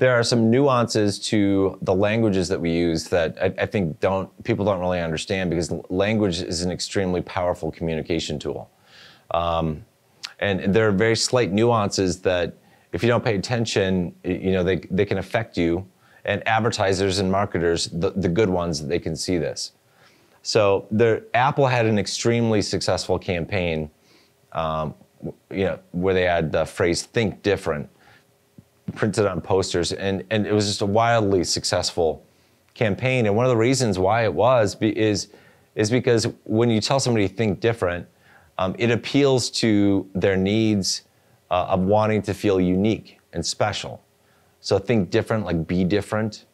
There are some nuances to the languages that we use that I think people don't really understand, because language is an extremely powerful communication tool. And there are very slight nuances that if you don't pay attention, they can affect you. And advertisers and marketers, the good ones, they can see this. So Apple had an extremely successful campaign, where they had the phrase "think different" printed on posters, and it was just a wildly successful campaign. And one of the reasons why it was is because when you tell somebody to think different, it appeals to their needs of wanting to feel unique and special. So think different, like be different,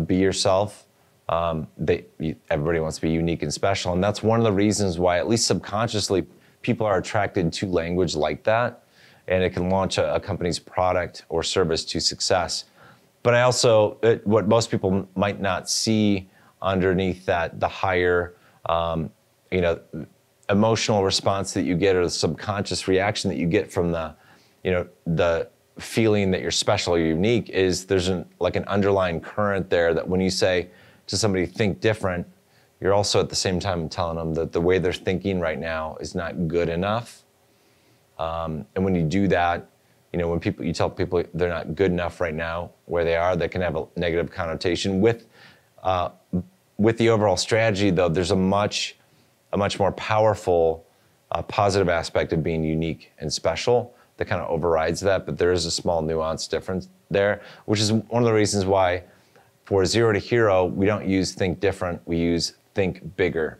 be yourself. Everybody wants to be unique and special, and that's one of the reasons why, at least subconsciously, people are attracted to language like that. And it can launch a company's product or service to success. But what most people might not see underneath that, the higher, emotional response that you get, or the subconscious reaction that you get from the feeling that you're special or unique, is there's an underlying current there that when you say to somebody, think different, you're also at the same time telling them that the way they're thinking right now is not good enough. And when you do that, when you tell people they're not good enough right now where they are, that can have a negative connotation. With the overall strategy, though, there's a much more powerful positive aspect of being unique and special that kind of overrides that. But there is a small nuance difference there, which is one of the reasons why for Zero to Hero, we don't use think different, we use think bigger.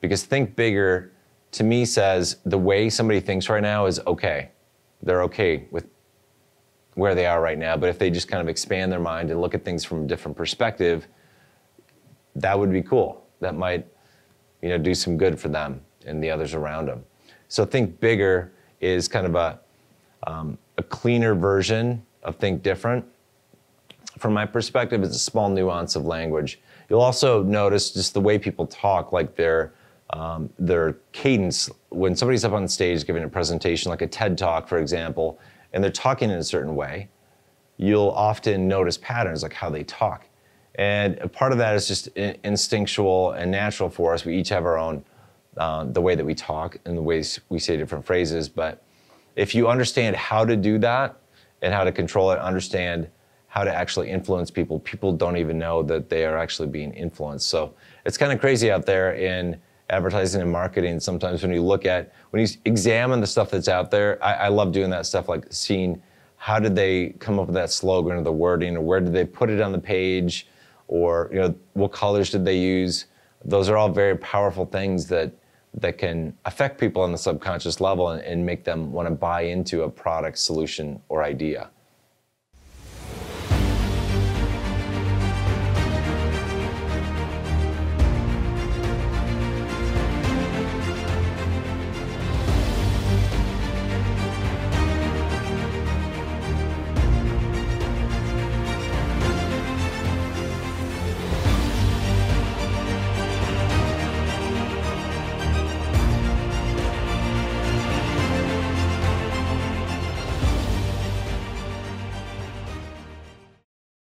Because think bigger, to me, says the way somebody thinks right now is okay. They're okay with where they are right now. But if they just kind of expand their mind and look at things from a different perspective, that would be cool. That might, do some good for them and the others around them. So think bigger is kind of a cleaner version of think different. From my perspective, it's a small nuance of language. You'll also notice just the way people talk, like their cadence. When somebody's up on stage giving a presentation, like a TED Talk, for example, and they're talking in a certain way, you'll often notice patterns, like how they talk. And a part of that is just instinctual and natural for us. We each have our own, the way that we talk and the ways we say different phrases. But if you understand how to do that and how to control it, understand how to actually influence people, people don't even know that they are actually being influenced. So it's kind of crazy out there in advertising and marketing. Sometimes when you examine the stuff that's out there, I love doing that stuff, like seeing how did they come up with that slogan or the wording, or where did they put it on the page, or what colors did they use. Those are all very powerful things that can affect people on the subconscious level and make them want to buy into a product, solution, or idea.